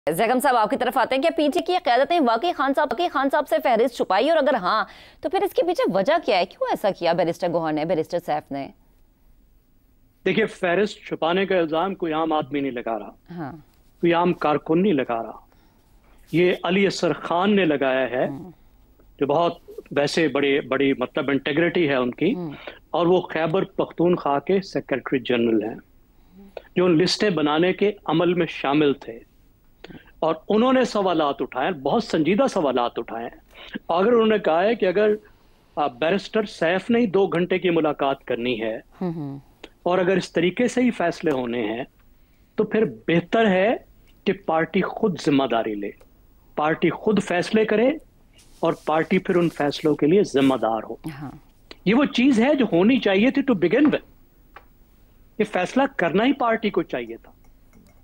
ज़ैगम साहब आपकी तरफ आते हैं, क्या पीछे की क़यादत ने वाकई खान साहब से फहरिस्त छुपाई, और अगर हाँ तो फिर इसके पीछे वजह क्या है, क्यों ऐसा किया बैरिस्टर गौहर ने, बैरिस्टर सैफ ने? देखिए, फहरिस्त छुपाने का इल्जाम कोई आम आदमी नहीं लगा रहा। हाँ। कोई आम कारकुन नहीं लगा रहा। ये अली असर खान ने लगाया है, जो बहुत वैसे बड़ी मतलब इंटेग्रिटी है उनकी, और वो खैबर पख्तूनख्वा के सेक्रेटरी जनरल हैं, जो उन लिस्टें बनाने के अमल में शामिल थे। और उन्होंने सवालात उठाए, बहुत संजीदा सवालात उठाए। अगर उन्होंने कहा है कि अगर बैरिस्टर सैफ ने ही 2 घंटे की मुलाकात करनी है और अगर इस तरीके से ही फैसले होने हैं, तो फिर बेहतर है कि पार्टी खुद जिम्मेदारी ले, पार्टी खुद फैसले करे और पार्टी फिर उन फैसलों के लिए जिम्मेदार हो। हाँ। ये वो चीज है जो होनी चाहिए थी टू बिगिन विद। ये फैसला करना ही पार्टी को चाहिए था।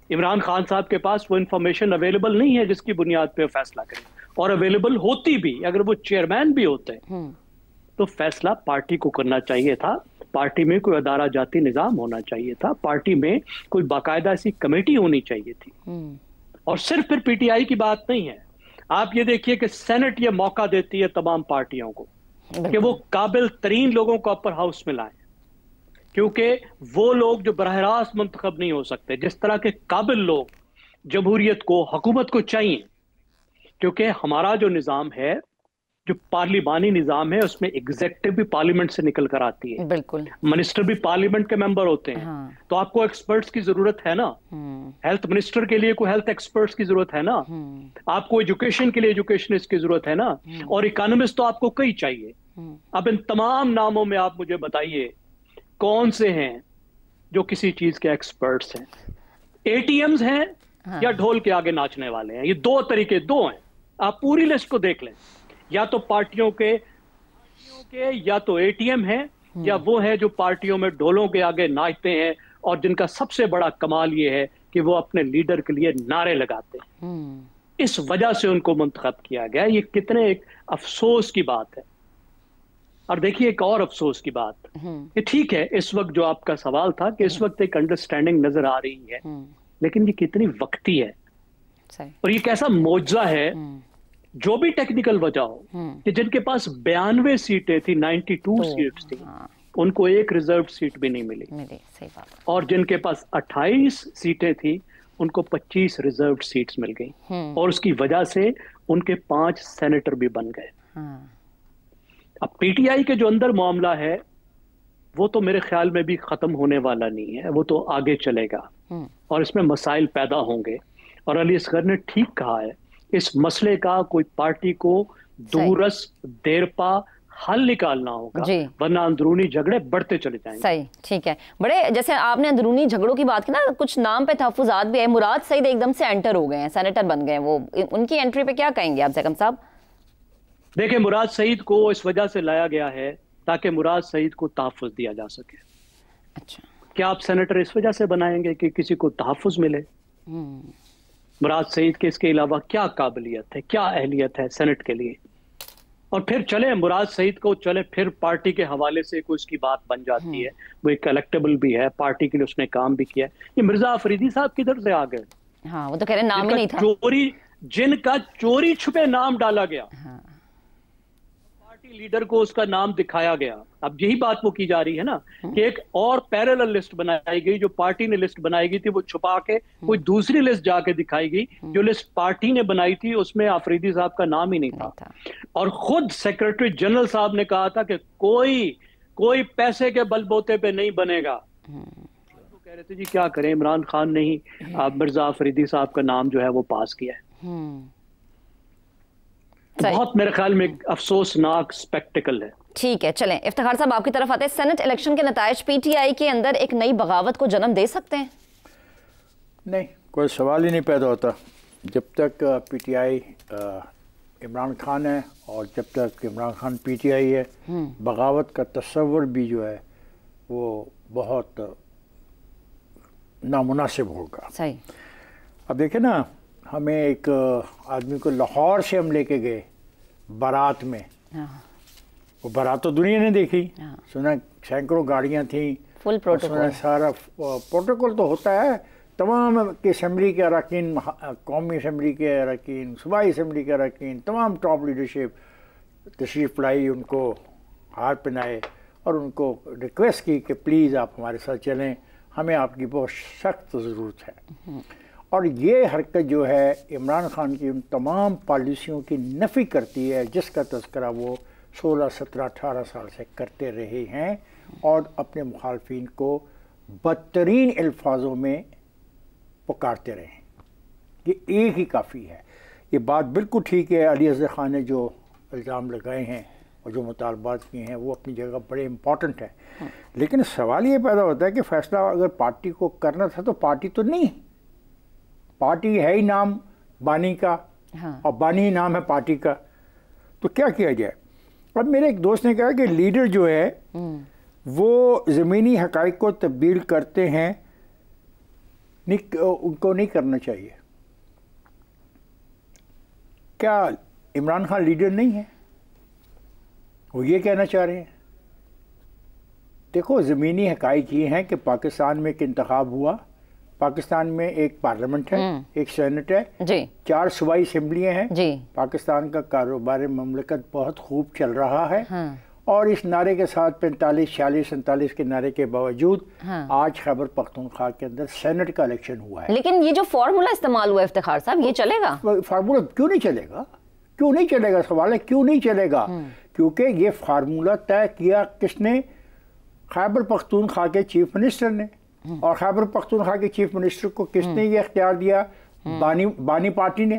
इमरान खान साहब के पास वो इंफॉर्मेशन अवेलेबल नहीं है जिसकी बुनियाद पे फैसला करें, और अवेलेबल होती भी, अगर वो चेयरमैन भी होते तो फैसला पार्टी को करना चाहिए था। पार्टी में कोई अदारा जाती निजाम होना चाहिए था, पार्टी में कोई बाकायदा ऐसी कमेटी होनी चाहिए थी। और सिर्फ फिर पीटीआई की बात नहीं है। आप ये देखिए कि सेनेट ये मौका देती है तमाम पार्टियों को कि वो काबिल तरीन लोगों को अपर हाउस में लाएं, क्योंकि वो लोग जो बरह रास्त मुंतखब नहीं हो सकते, जिस तरह के काबिल लोग जमहूरियत को, हुकूमत को चाहिए। क्योंकि हमारा जो निज़ाम है, जो पार्लिमानी निज़ाम है, उसमें एग्जेक्टिव भी पार्लियामेंट से निकल कर आती है, बिल्कुल, मिनिस्टर भी पार्लियामेंट के मेंबर होते हैं। हाँ। तो आपको एक्सपर्ट्स की जरूरत है ना, हेल्थ मिनिस्टर के लिए कोई हेल्थ एक्सपर्ट्स की जरूरत है ना, आपको एजुकेशन के लिए एजुकेशनिस्ट की जरूरत है ना, और इकोनॉमिस्ट तो आपको कई चाहिए। अब इन तमाम नामों में आप मुझे बताइए कौन से हैं जो किसी चीज के एक्सपर्ट्स हैं? एटीएम्स हैं, हाँ। या ढोल के आगे नाचने वाले हैं? ये दो तरीके दो हैं। आप पूरी लिस्ट को देख लें, या तो पार्टियों के या तो एटीएम हैं, या वो है जो पार्टियों में ढोलों के आगे नाचते हैं, और जिनका सबसे बड़ा कमाल ये है कि वो अपने लीडर के लिए नारे लगाते हैं। इस वजह से उनको मुंतखब किया गया। ये कितने एक अफसोस की बात है। और देखिए एक और अफसोस की बात, कि ठीक है इस वक्त जो आपका सवाल था कि इस वक्त एक अंडरस्टैंडिंग नजर आ रही है, लेकिन ये कितनी वक्ती है, और ये कैसा मौजज़ा है, जो भी टेक्निकल वजह हो, कि जिनके पास 92 सीटें थी, 92 सीट्स थी, उनको एक रिजर्व सीट भी नहीं मिली। सही बात। और जिनके पास 28 सीटें थी, उनको 25 रिजर्व सीट्स मिल गई, और उसकी वजह से उनके 5 सेनेटर भी बन गए। अब पीटीआई के जो अंदर मामला है, वो तो मेरे ख्याल में भी खत्म होने वाला नहीं है, वो तो आगे चलेगा और इसमें मसाइल पैदा होंगे। और अली असगर ने ठीक कहा है, इस मसले का कोई पार्टी को दूरस देरपा हल निकालना होगा, वरना अंदरूनी झगड़े बढ़ते चले जाएंगे। सही, ठीक है। बड़े जैसे आपने अंदरूनी झगड़ों की बात की ना, कुछ नाम पे तहफुजात भी है। मुराद सईद एकदम से एंटर हो गए हैं, सेनेटर बन गए हैं वो, उनकी एंट्री पे क्या कहेंगे आप ज़ैगम साहब? देखिए, मुराद सईद को इस वजह से लाया गया है ताकि मुराद सईद को तहफ़्फ़ुज़ दिया जा सके। अच्छा, क्या आप सेनेटर इस वजह से बनाएंगे कि किसी को तहफ़्फ़ुज़ मिले? मुराद सईद के इसके अलावा क्या काबिलियत है, क्या अहलियत है सेनेट के लिए? और फिर चले मुराद सईद को, चले फिर पार्टी के हवाले से कोई उसकी बात बन जाती है, वो एक कलेक्टेबल भी है, पार्टी के लिए उसने काम भी किया। ये मिर्जा अफरीदी साहब किधर से आ गए? हाँ, वो तो कह रहे नाम ही नहीं था। जिनका चोरी छुपे नाम डाला गया, लीडर को उसका नाम दिखाया गया। अब यही बात वो की जा रही है ना, कि एक और पैरेलल लिस्ट बनाई गई, जो पार्टी ने लिस्ट बनाई गई थी, वो छुपा के कोई दूसरी लिस्ट जाके दिखाई गई। जो लिस्ट पार्टी ने बनाई थी उसमें अफरीदी साहब का नाम ही नहीं था। और खुद सेक्रेटरी जनरल साहब ने कहा था कि कोई पैसे के बलबूते पे नहीं बनेगा। तो कह रहे थे जी क्या करें, इमरान खान ने ही मिर्जा अफरीदी साहब का नाम जो है वो पास किया है। बहुत मेरे ख्याल में अफसोसनाक स्पेक्टिकल है। ठीक है, चलें इफ्तिखार साहब आपकी तरफ आते हैं। सेनेट इलेक्शन के नतायज पीटीआई के अंदर एक नई बगावत को जन्म दे सकते हैं? नहीं, कोई सवाल ही नहीं पैदा होता। जब तक पीटीआई इमरान खान है और जब तक इमरान खान पीटीआई है, बगावत का तस्वर भी जो है वो बहुत नामुनासिब होगा। सही। अब देखिए ना, हमें एक आदमी को लाहौर से हम लेके गए बारात में। वो बारात तो दुनिया ने देखी, सुना सैकड़ों गाड़ियां थी, फुल प्रोटोकॉल, सारा प्रोटोकॉल तो होता है, तमाम के असम्बली के अरकान, कौमी असम्बली के अरकान, सूबाई असम्बली के अरकान, तमाम टॉप लीडरशिप तशरीफ़ लाई, उनको हार पहनाए और उनको रिक्वेस्ट की कि प्लीज़ आप हमारे साथ चलें, हमें आपकी बहुत सख्त ज़रूरत है। और ये हरकत जो है इमरान खान की उन तमाम पॉलिसियों की नफ़ी करती है जिसका तज़किरा वो 16, 17, 18 साल से करते रहे हैं और अपने मुखालफिन को बदतरीन अल्फाजों में पुकारते रहे हैं। ये एक ही काफ़ी है। ये बात बिल्कुल ठीक है, अली असगर खान ने जो इल्ज़ाम लगाए हैं और जो मुतालबात किए हैं वो अपनी जगह बड़े इम्पॉर्टेंट हैं, लेकिन सवाल ये पैदा होता है कि फ़ैसला अगर पार्टी को करना था तो पार्टी तो नहीं, पार्टी है ही नाम बानी का, हाँ। और बानी ही नाम है पार्टी का, तो क्या किया जाए। अब मेरे एक दोस्त ने कहा कि लीडर जो है वो ज़मीनी हक़ाइक़ को तब्दील करते हैं, उनको नहीं करना चाहिए। क्या इमरान खान लीडर नहीं है? वो ये कहना चाह रहे हैं। देखो, ज़मीनी हक़ाइक़ ये हैं कि पाकिस्तान में एक इंतखाब हुआ, पाकिस्तान में एक पार्लियामेंट है, एक सेनेट है जी, 4 सूबाई असम्बलियाँ हैं जी, पाकिस्तान का कारोबार ममलकत बहुत खूब चल रहा है। हाँ। और इस नारे के साथ 45, 46, 47 के नारे के बावजूद हाँ। आज खैबर पख्तूनख्वा के अंदर सेनेट का इलेक्शन हुआ है। लेकिन ये जो फॉर्मूला इस्तेमाल हुआ है इफ्तिखार साहब, ये चलेगा? फार्मूला क्यों नहीं चलेगा? क्यों नहीं चलेगा? सवाल है क्यों नहीं चलेगा। क्योंकि ये फार्मूला तय किया किसने? खैबर पख्तूनख्वा के चीफ मिनिस्टर ने। और खैबर पख्तूनख्वा के चीफ मिनिस्टर को किसने ये इख्तियार दिया? बानी पार्टी ने।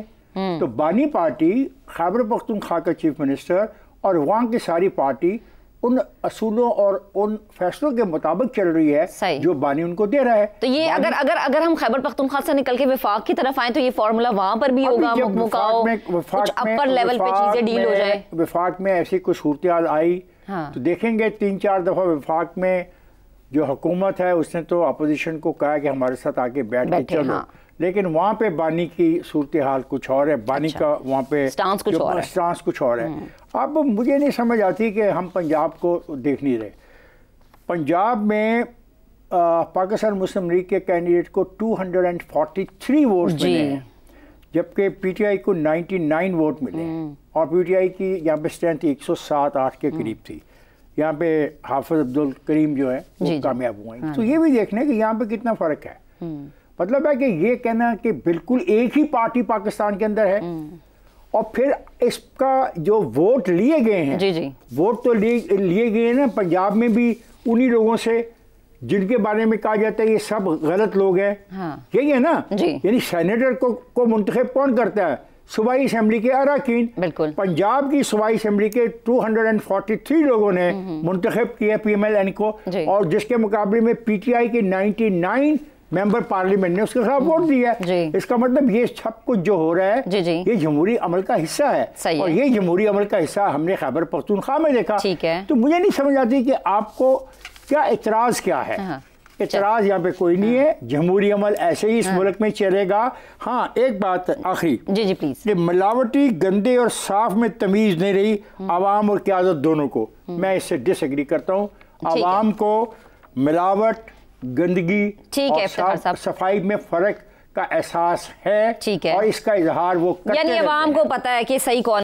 तो बानी पार्टी, खैबर पख्तूनख्वा का चीफ मिनिस्टर और वहाँ की सारी पार्टी उन असूलों और उन फैसलों के मुताबिक चल रही है जो बानी उनको दे रहा है। तो ये अगर हम खैबर पख्तूनख्वा से निकल के विफाक की तरफ आए तो ये फॉर्मूला वहाँ पर भी होगा, कुछ अपर लेवल पे चीजें डील हो जाए। विफाक में ऐसी कुछ सूरत आई हाँ। तो देखेंगे 3-4 दफ़ा विफाक में जो हुकूमत है उसने तो अपोजिशन को कहा कि हमारे साथ आके बैठ के चलो। हाँ। लेकिन वहाँ पे बानी की सूरत हाल कुछ और है, बानी अच्छा। का वहाँ पे स्टांस कुछ और है। अब मुझे नहीं समझ आती कि हम पंजाब को देख नहीं रहे। पंजाब में पाकिस्तान मुस्लिम लीग के कैंडिडेट को 243 वोट मिले हैं, जबकि पीटीआई को 99 वोट मिले और पीटीआई की यहाँ पे स्ट्रेंथ 107-8 के करीब थी। यहाँ पे हाफिज अब्दुल करीम जो है वो कामयाब हुए हैं। तो ये भी देखने कि यहाँ पे कितना फ़र्क है। मतलब है कि ये कहना कि बिल्कुल एक ही पार्टी पाकिस्तान के अंदर है और फिर इसका जो वोट लिए गए हैं, जी जी, वोट तो लिए गए हैं ना पंजाब में भी उन्हीं लोगों से जिनके बारे में कहा जाता है ये सब गलत लोग हैं। हाँ। यही है ना। यानी सेनेटर को मुंतखब कौन करता है? सूबाई असम्बली के अरकान। बिल्कुल। पंजाब की सूबाई असम्बली के 243 लोगों ने मुंतखब किया PMLN को, और जिसके मुकाबले में पीटीआई के 99 मेंबर पार्लियामेंट ने उसके खिलाफ वोट दिया। इसका मतलब ये सब कुछ जो हो रहा है ये जमहूरी अमल का हिस्सा है और ये जमहूरी अमल का हिस्सा हमने खैबर पख्तूनख्वा में देखा। तो मुझे नहीं समझ आती कि आपको क्या इतराज क्या है। इतराज यहाँ पे कोई नहीं है, जमहूरी अमल ऐसे ही इस मुल्क में चलेगा। हाँ, एक बात आखिरी, जी जी प्लीज, कि मिलावटी, गंदे और साफ में तमीज नहीं रही आवाम और क़यादत दोनों को। मैं इससे डिसएग्री करता हूँ। आवाम को मिलावट, गंदगी और सफाई में फ़र्क का एहसास है और इसका इजहार वो करते यानी आवाम को पता है कि सही कौन